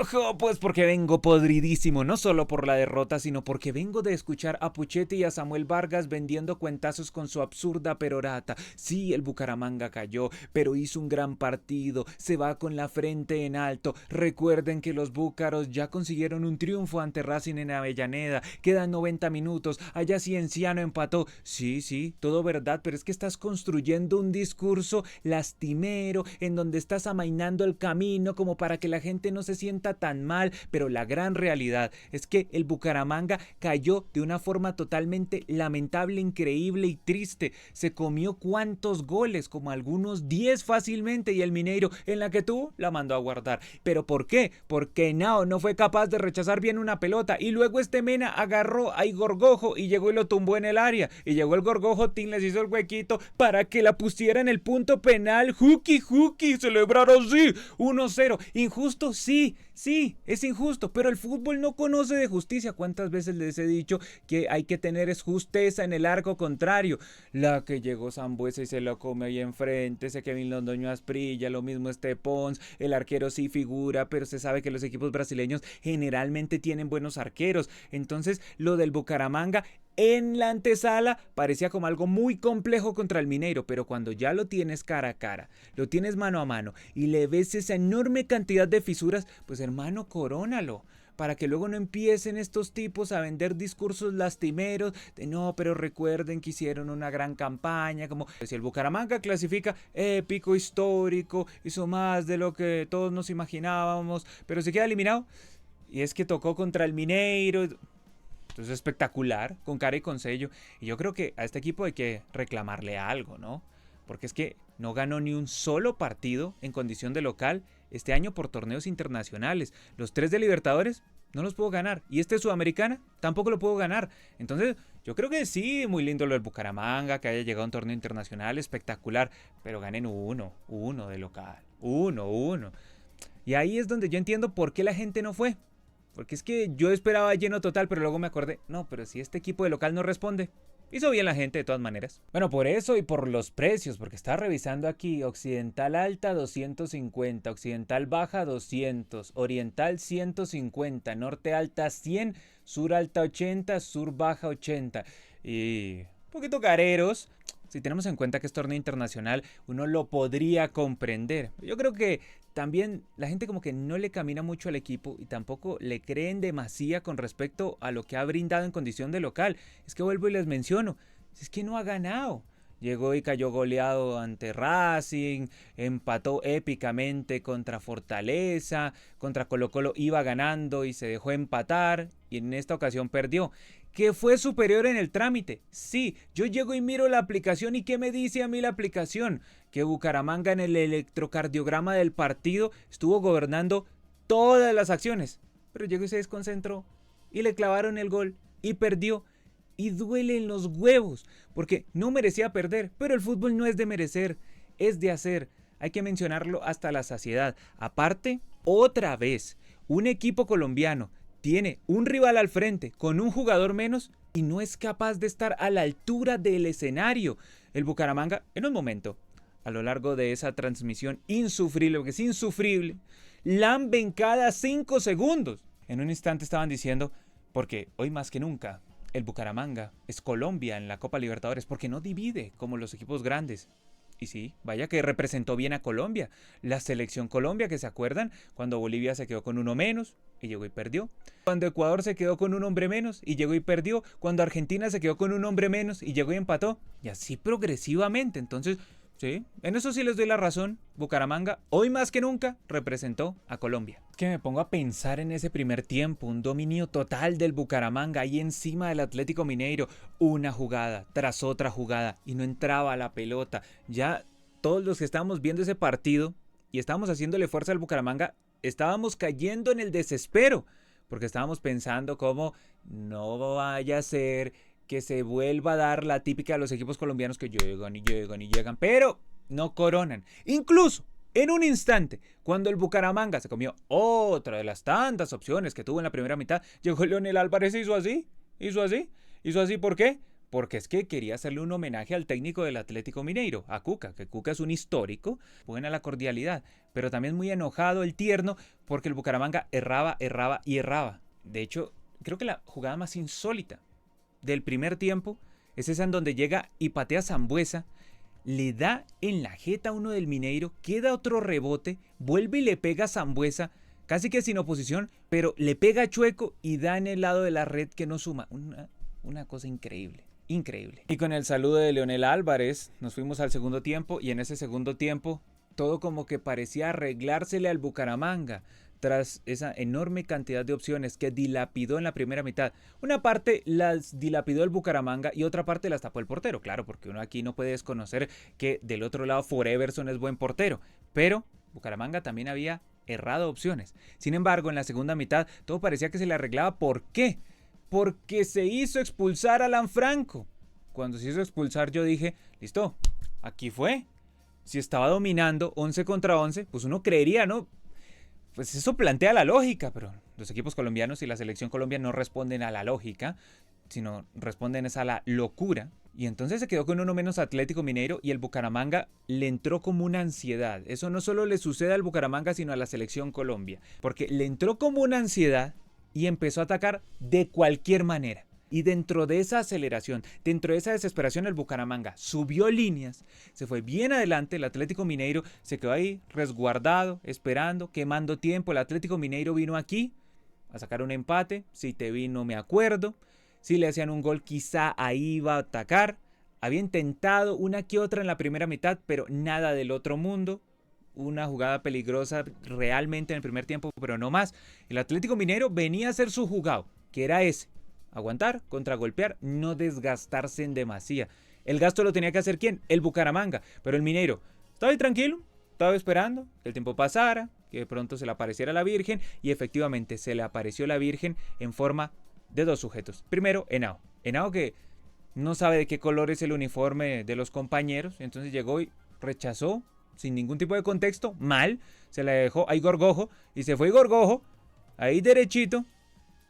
Ojo, pues porque vengo podridísimo, no solo por la derrota, sino porque vengo de escuchar a Puchetti y a Samuel Vargas vendiendo cuentazos con su absurda perorata. Sí, el Bucaramanga cayó, pero hizo un gran partido, se va con la frente en alto. Recuerden que los búcaros ya consiguieron un triunfo ante Racing en Avellaneda, quedan 90 minutos, allá Cienciano empató. Sí, todo verdad, pero es que estás construyendo un discurso lastimero en donde estás amainando el camino como para que la gente no se sienta tan mal, pero la gran realidad es que el Bucaramanga cayó de una forma totalmente lamentable, increíble y triste. Se comió cuántos goles, como algunos 10 fácilmente, y el Mineiro en la que tuvo la mandó a guardar. ¿Pero por qué? Porque Henao no fue capaz de rechazar bien una pelota y luego este Mena agarró a Igor Gojo y llegó y lo tumbó en el área y llegó el Gorgojo, Tin les hizo el huequito para que la pusiera en el punto penal. Juki, celebraron sí, 1-0. Injusto, sí, es injusto, pero el fútbol no conoce de justicia. ¿Cuántas veces les he dicho que hay que tener es justeza en el arco contrario? La que llegó Sambuesa y se lo come ahí enfrente, ese Kevin Londoño Asprilla, lo mismo este Pons, el arquero sí figura, pero se sabe que los equipos brasileños generalmente tienen buenos arqueros. Entonces, lo del Bucaramanga en la antesala parecía como algo muy complejo contra el Mineiro, pero cuando ya lo tienes cara a cara, lo tienes mano a mano y le ves esa enorme cantidad de fisuras, pues hermano, corónalo, para que luego no empiecen estos tipos a vender discursos lastimeros de no, pero recuerden que hicieron una gran campaña, como si el Bucaramanga clasifica épico, histórico, hizo más de lo que todos nos imaginábamos, pero se queda eliminado. Y es que tocó contra el Mineiro. Entonces espectacular, con cara y con sello. Y yo creo que a este equipo hay que reclamarle algo, ¿no? Porque es que no ganó ni un solo partido en condición de local este año por torneos internacionales. Los 3 de Libertadores no los puedo ganar. Y este de Sudamericana tampoco lo puedo ganar. Entonces yo creo que sí, muy lindo lo del Bucaramanga, que haya llegado a un torneo internacional, espectacular. Pero ganen uno de local. Uno. Y ahí es donde yo entiendo por qué la gente no fue. Porque es que yo esperaba lleno total, pero luego me acordé, no, pero si este equipo de local no responde, hizo bien la gente de todas maneras. Bueno, por eso y por los precios, porque estaba revisando aquí, Occidental Alta 250, Occidental Baja 200, Oriental 150, Norte Alta 100, Sur Alta 80, Sur Baja 80. Y un poquito careros. Si tenemos en cuenta que es torneo internacional, uno lo podría comprender. Yo creo que también la gente como que no le camina mucho al equipo y tampoco le creen demasía con respecto a lo que ha brindado en condición de local. Es que vuelvo y les menciono, es que no ha ganado. Llegó y cayó goleado ante Racing, empató épicamente contra Fortaleza, contra Colo Colo iba ganando y se dejó empatar y en esta ocasión perdió. ¿Que fue superior en el trámite? Sí, yo llego y miro la aplicación y ¿qué me dice a mí la aplicación? Que Bucaramanga en el electrocardiograma del partido estuvo gobernando todas las acciones, pero llegó y se desconcentró y le clavaron el gol y perdió. Y duele en los huevos, porque no merecía perder, pero el fútbol no es de merecer, es de hacer. Hay que mencionarlo hasta la saciedad. Aparte, otra vez, un equipo colombiano tiene un rival al frente con un jugador menos y no es capaz de estar a la altura del escenario. El Bucaramanga, en un momento, a lo largo de esa transmisión insufrible, porque es insufrible, lamben cada 5 segundos. En un instante estaban diciendo, porque hoy más que nunca, el Bucaramanga es Colombia en la Copa Libertadores porque no divide como los equipos grandes. Y sí, vaya que representó bien a Colombia. La selección Colombia, que se acuerdan, cuando Bolivia se quedó con uno menos y llegó y perdió. Cuando Ecuador se quedó con un hombre menos y llegó y perdió. Cuando Argentina se quedó con un hombre menos y llegó y empató. Y así progresivamente. Entonces, sí, en eso sí les doy la razón. Bucaramanga, hoy más que nunca, representó a Colombia. Es que me pongo a pensar en ese primer tiempo, un dominio total del Bucaramanga ahí encima del Atlético Mineiro, una jugada tras otra jugada y no entraba la pelota. Ya todos los que estábamos viendo ese partido y estábamos haciéndole fuerza al Bucaramanga, estábamos cayendo en el desespero, porque estábamos pensando cómo no vaya a ser que se vuelva a dar la típica de los equipos colombianos que llegan, pero no coronan. Incluso en un instante, cuando el Bucaramanga se comió otra de las tantas opciones que tuvo en la primera mitad, llegó Leonel Álvarez y hizo así. ¿Por qué? porque es que quería hacerle un homenaje al técnico del Atlético Mineiro, a Cuca, que Cuca es un histórico, buena la cordialidad, pero también muy enojado, el tierno, porque el Bucaramanga erraba, erraba y erraba. De hecho, creo que la jugada más insólita del primer tiempo es esa en donde llega y patea Sambuesa, le da en la jeta a uno del Mineiro, queda otro rebote, vuelve y le pega a Sambuesa, casi que sin oposición, pero le pega a Chueco y da en el lado de la red que no suma. Una cosa increíble. Increíble. Y con el saludo de Leonel Álvarez nos fuimos al segundo tiempo y en ese segundo tiempo todo como que parecía arreglársele al Bucaramanga tras esa enorme cantidad de opciones que dilapidó en la primera mitad. Una parte las dilapidó el Bucaramanga y otra parte las tapó el portero. Claro, porque uno aquí no puede desconocer que del otro lado Foreverson es buen portero, pero Bucaramanga también había errado opciones. Sin embargo, en la segunda mitad todo parecía que se le arreglaba. ¿Por qué? Porque se hizo expulsar a Alan Franco. Cuando se hizo expulsar yo dije, listo, aquí fue. Si estaba dominando 11 contra 11, pues uno creería, ¿no? Pues eso plantea la lógica, pero los equipos colombianos y la selección colombiana no responden a la lógica, sino responden a la locura. Y entonces se quedó con uno menos Atlético Mineiro y el Bucaramanga le entró como una ansiedad. Eso no solo le sucede al Bucaramanga, sino a la selección Colombia. Porque le entró como una ansiedad y empezó a atacar de cualquier manera. Y dentro de esa aceleración, dentro de esa desesperación, el Bucaramanga subió líneas, se fue bien adelante, el Atlético Mineiro se quedó ahí resguardado, esperando, quemando tiempo. El Atlético Mineiro vino aquí a sacar un empate, si te vi no me acuerdo, si le hacían un gol quizá ahí iba a atacar. Había intentado una que otra en la primera mitad, pero nada del otro mundo. Una jugada peligrosa realmente en el primer tiempo, pero no más. El Atlético Mineiro venía a hacer su jugado, que era ese: aguantar, contragolpear, no desgastarse en demasía. El gasto lo tenía que hacer ¿quién? El Bucaramanga. Pero el Mineiro estaba ahí tranquilo, estaba esperando que el tiempo pasara, que de pronto se le apareciera la Virgen, y efectivamente se le apareció la Virgen en forma de dos sujetos. Primero, Henao. Henao, que no sabe de qué color es el uniforme de los compañeros, entonces llegó y rechazó sin ningún tipo de contexto, mal, se la dejó a Igor Gojo y se fue Igor Gojo ahí derechito.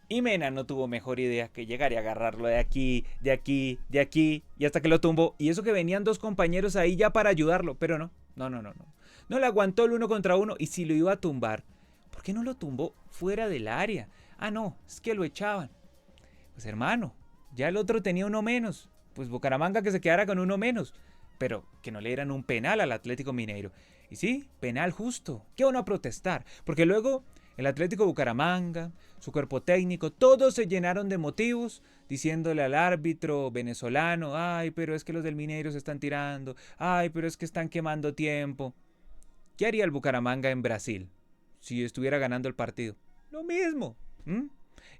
Y Mena no tuvo mejor idea que llegar y agarrarlo de aquí, de aquí, de aquí, y hasta que lo tumbó. Y eso que venían dos compañeros ahí ya para ayudarlo, pero no. No le aguantó el uno contra uno, y si lo iba a tumbar, ¿por qué no lo tumbó fuera del área? Ah, no, es que lo echaban. Pues hermano, ya el otro tenía uno menos. Pues Bucaramanga que se quedara con uno menos. Pero que no le dieran un penal al Atlético Mineiro. Y sí, penal justo. ¿Qué van a protestar? Porque luego el Atlético Bucaramanga, su cuerpo técnico, todos se llenaron de motivos diciéndole al árbitro venezolano: ay, pero es que los del Mineiro se están tirando, ay, pero es que están quemando tiempo. ¿Qué haría el Bucaramanga en Brasil si estuviera ganando el partido? Lo mismo.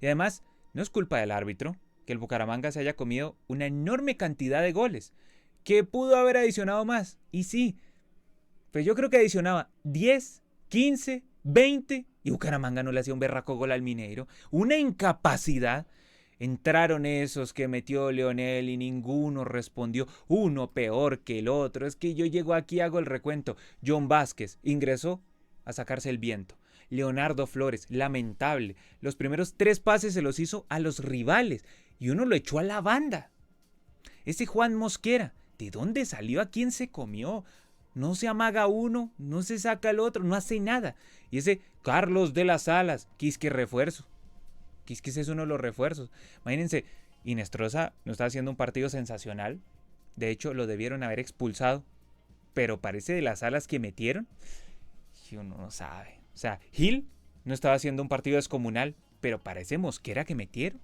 Y además, no es culpa del árbitro que el Bucaramanga se haya comido una enorme cantidad de goles, que pudo haber adicionado más. Y sí, pues yo creo que adicionaba 10, 15, 20 y Bucaramanga no le hacía un berraco gol al Mineiro. Una incapacidad. Entraron esos que metió Leonel y ninguno respondió, uno peor que el otro. Es que yo llego aquí, hago el recuento. John Vázquez ingresó a sacarse el viento. Leonardo Flores, lamentable. Los primeros 3 pases se los hizo a los rivales y uno lo echó a la banda. Ese Juan Mosquera, ¿de dónde salió? ¿A quién se comió? No se amaga uno, no se saca el otro, no hace nada. Y ese Carlos de las Alas, quisque refuerzo. Quisque es uno de los refuerzos. Imagínense, Inestrosa no está haciendo un partido sensacional. De hecho, lo debieron haber expulsado. Pero parece de las Alas que metieron. Y uno no sabe. O sea, Gil no estaba haciendo un partido descomunal, pero parece Mosquera que metieron.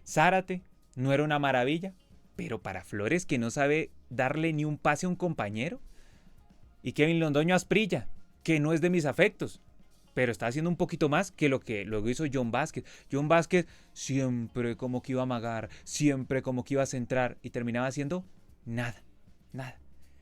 Zárate no era una maravilla, pero para Flores, que no sabe darle ni un pase a un compañero. Y Kevin Londoño Asprilla, que no es de mis afectos, pero está haciendo un poquito más que lo que luego hizo John Vázquez. John Vázquez siempre como que iba a amagar, siempre como que iba a centrar, y terminaba haciendo nada.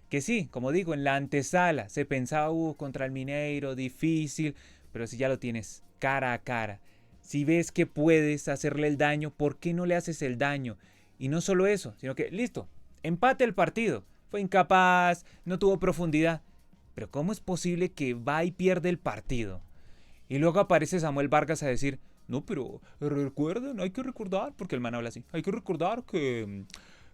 Que sí, como digo, en la antesala se pensaba, contra el Mineiro, difícil, pero si ya lo tienes cara a cara, si ves que puedes hacerle el daño, ¿por qué no le haces el daño? Y no solo eso, sino que, listo, empate el partido, fue incapaz, no tuvo profundidad. Pero ¿cómo es posible que va y pierde el partido? Y luego aparece Samuel Vargas a decir: no, pero recuerden, hay que recordar, porque el man habla así, hay que recordar que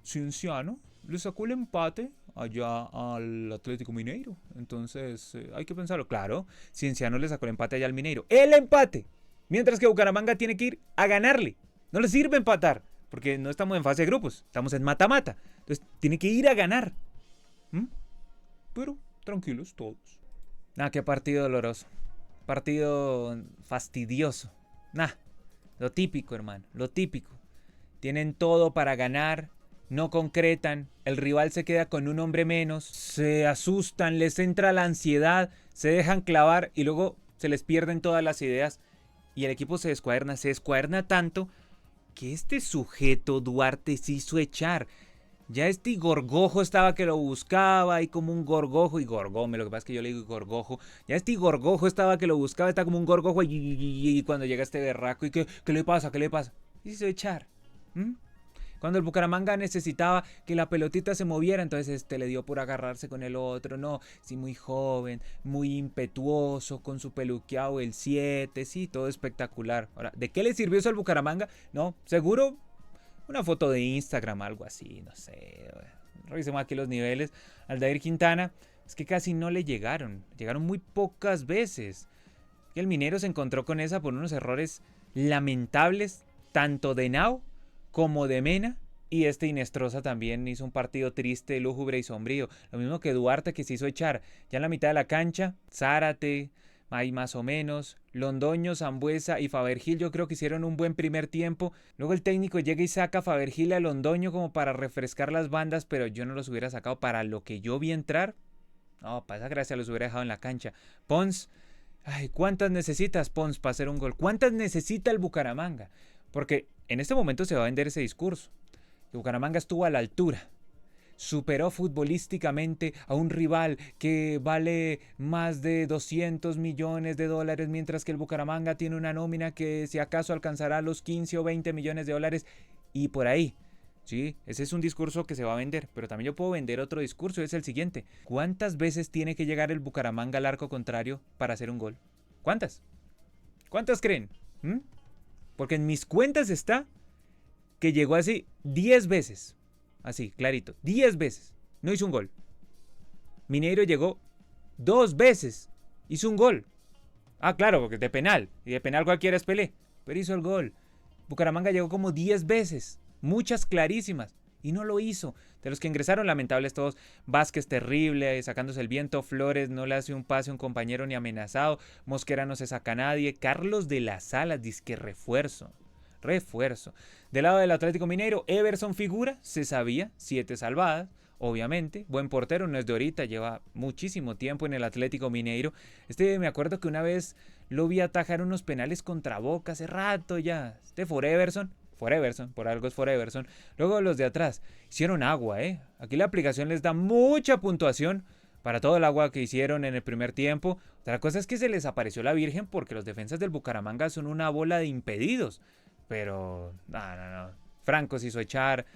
Cienciano le sacó el empate allá al Atlético Mineiro. Entonces, hay que pensarlo. Claro, Cienciano le sacó el empate allá al Mineiro. ¡El empate! Mientras que Bucaramanga tiene que ir a ganarle. No le sirve empatar, porque no estamos en fase de grupos, estamos en mata-mata. Entonces, tiene que ir a ganar. ¿Mm? Pero, tranquilos todos. Nah, qué partido doloroso. Partido fastidioso. Nah, lo típico, hermano, lo típico. Tienen todo para ganar, no concretan, el rival se queda con un hombre menos, se asustan, les entra la ansiedad, se dejan clavar y luego se les pierden todas las ideas y el equipo se descuaderna tanto que este sujeto Duarte se hizo echar. Ya este Gorgojo estaba que lo buscaba, y como un gorgojo, y gorgome, lo que pasa es que yo le digo gorgojo. Ya este Gorgojo estaba que lo buscaba, está como un gorgojo, y cuando llega este berraco, y ¿qué le pasa? ¿Qué le pasa? Y se hizo echar. ¿Mm? Cuando el Bucaramanga necesitaba que la pelotita se moviera, entonces le dio por agarrarse con el otro. No, sí, muy joven, muy impetuoso, con su peluqueado el 7, sí, todo espectacular. Ahora, ¿de qué le sirvió eso al Bucaramanga? No, seguro una foto de Instagram, algo así, no sé. Revisemos aquí los niveles. Aldair Quintana, es que casi no le llegaron. Llegaron muy pocas veces. Y el Minero se encontró con esa por unos errores lamentables, tanto de Nao como de Mena. Y Inestrosa también hizo un partido triste, lúgubre y sombrío. Lo mismo que Duarte, que se hizo echar ya en la mitad de la cancha. Zárate, ahí más o menos. Londoño, Sambuesa y Fabergil yo creo que hicieron un buen primer tiempo. Luego el técnico llega y saca a Fabergil y a Londoño como para refrescar las bandas, pero yo no los hubiera sacado para lo que yo vi entrar. No, para esa gracia los hubiera dejado en la cancha. Pons, ay, ¿cuántas necesitas, Pons, para hacer un gol? ¿Cuántas necesita el Bucaramanga? Porque en este momento se va a vender ese discurso. El Bucaramanga estuvo a la altura. Superó futbolísticamente a un rival que vale más de 200 millones de dólares, mientras que el Bucaramanga tiene una nómina que si acaso alcanzará los 15 o 20 millones de dólares y por ahí. Sí, ese es un discurso que se va a vender, pero también yo puedo vender otro discurso, es el siguiente. ¿Cuántas veces tiene que llegar el Bucaramanga al arco contrario para hacer un gol? ¿Cuántas? ¿Cuántas creen? Porque en mis cuentas está que llegó así 10 veces. Así, clarito. 10 veces. No hizo un gol. Mineiro llegó 2 veces. Hizo un gol. Ah, claro, porque de penal. Y de penal cualquiera es Pelé. Pero hizo el gol. Bucaramanga llegó como 10 veces. Muchas clarísimas. Y no lo hizo. De los que ingresaron, lamentables todos. Vázquez terrible, sacándose el viento. Flores no le hace un pase a un compañero ni amenazado. Mosquera no se saca a nadie. Carlos de las Alas, disque refuerzo. Del lado del Atlético Mineiro, Everson figura, se sabía, 7 salvadas, obviamente. Buen portero, no es de ahorita, lleva muchísimo tiempo en el Atlético Mineiro. Me acuerdo que una vez lo vi atajar unos penales contra Boca hace rato ya. Foreverson, por algo es Foreverson. Luego los de atrás hicieron agua, ¿eh? Aquí la aplicación les da mucha puntuación para todo el agua que hicieron en el primer tiempo. Otra cosa es que se les apareció la Virgen porque los defensas del Bucaramanga son una bola de impedidos. Pero, no. Franco se hizo echar,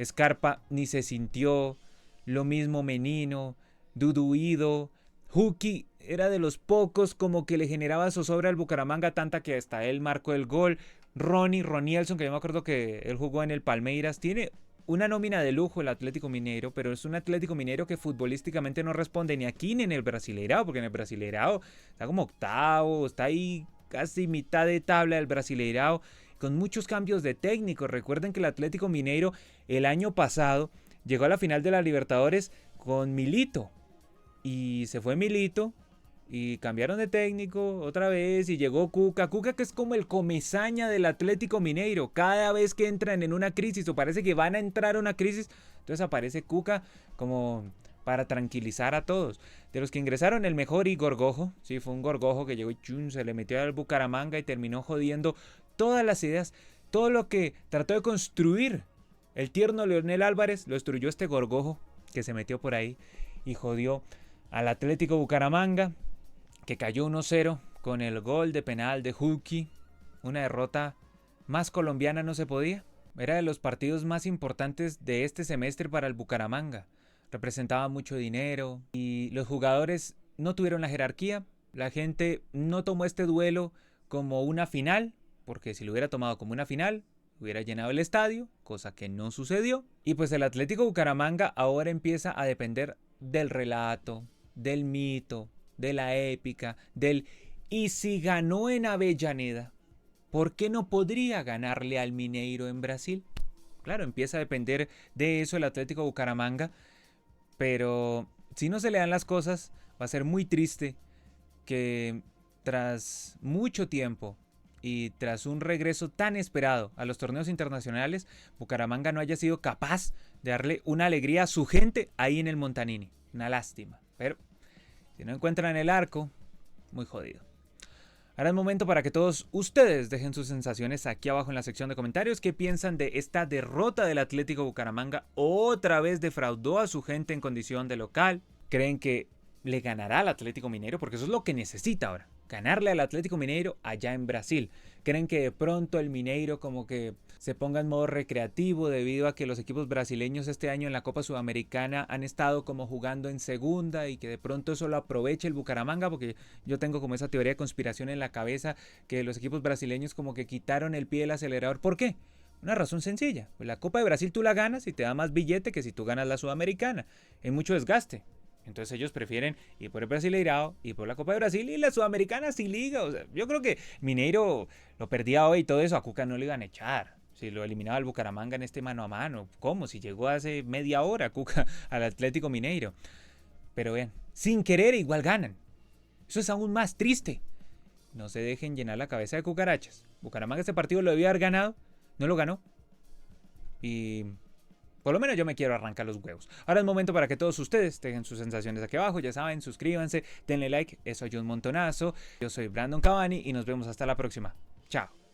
Scarpa ni se sintió, lo mismo Menino, Duduido, Huki era de los pocos como que le generaba zozobra al Bucaramanga, tanta que hasta él marcó el gol. Ronielson, que yo me acuerdo que él jugó en el Palmeiras, tiene una nómina de lujo el Atlético Mineiro, pero es un Atlético Mineiro que futbolísticamente no responde ni aquí ni en el Brasileirao, porque en el Brasileirao está como octavo, está ahí casi mitad de tabla del Brasileirao, con muchos cambios de técnicos. Recuerden que el Atlético Mineiro el año pasado llegó a la final de la Libertadores con Milito. Y se fue Milito y cambiaron de técnico otra vez y llegó Cuca. Cuca, que es como el comezaña del Atlético Mineiro. Cada vez que entran en una crisis o parece que van a entrar a una crisis, entonces aparece Cuca como para tranquilizar a todos. De los que ingresaron, el mejor y Gorgojo. Sí, fue un Gorgojo que llegó y se le metió al Bucaramanga y terminó jodiendo todas las ideas, todo lo que trató de construir el tierno Leonel Álvarez, lo destruyó este Gorgojo que se metió por ahí y jodió al Atlético Bucaramanga, que cayó 1-0 con el gol de penal de Huki. Una derrota más colombiana no se podía. Era de los partidos más importantes de este semestre para el Bucaramanga. Representaba mucho dinero y los jugadores no tuvieron la jerarquía. La gente no tomó este duelo como una final, porque si lo hubiera tomado como una final, hubiera llenado el estadio, cosa que no sucedió. Y pues el Atlético Bucaramanga ahora empieza a depender del relato, del mito, de la épica, del ¿y si ganó en Avellaneda? ¿Por qué no podría ganarle al Mineiro en Brasil? Claro, empieza a depender de eso el Atlético Bucaramanga, pero si no se le dan las cosas, va a ser muy triste que tras mucho tiempo y tras un regreso tan esperado a los torneos internacionales, Bucaramanga no haya sido capaz de darle una alegría a su gente ahí en el Montanini. Una lástima, pero si no encuentran el arco, muy jodido. Ahora es momento para que todos ustedes dejen sus sensaciones aquí abajo en la sección de comentarios. ¿Qué piensan de esta derrota del Atlético Bucaramanga? Otra vez defraudó a su gente en condición de local. ¿Creen que le ganará al Atlético Mineiro? Porque eso es lo que necesita ahora. Ganarle al Atlético Mineiro allá en Brasil. ¿Creen que de pronto el Mineiro como que se ponga en modo recreativo debido a que los equipos brasileños este año en la Copa Sudamericana han estado como jugando en segunda y que de pronto eso lo aproveche el Bucaramanga? Porque yo tengo como esa teoría de conspiración en la cabeza que los equipos brasileños como que quitaron el pie del acelerador. ¿Por qué? Una razón sencilla. Pues la Copa de Brasil tú la ganas y te da más billete que si tú ganas la Sudamericana. Hay mucho desgaste. Entonces ellos prefieren ir por el Brasileirao, ir por la Copa de Brasil y la Sudamericana sin liga. O sea, yo creo que Mineiro lo perdía hoy y todo eso, a Cuca no le iban a echar. Si lo eliminaba el Bucaramanga en este mano a mano. ¿Cómo? Si llegó hace media hora Cuca al Atlético Mineiro. Pero vean, sin querer igual ganan. Eso es aún más triste. No se dejen llenar la cabeza de cucarachas. Bucaramanga este partido lo debía haber ganado, no lo ganó. Y por lo menos yo me quiero arrancar los huevos. Ahora es momento para que todos ustedes dejen sus sensaciones aquí abajo. Ya saben, suscríbanse, denle like, eso ayuda un montonazo. Yo soy Brandon Cavani y nos vemos hasta la próxima. Chao.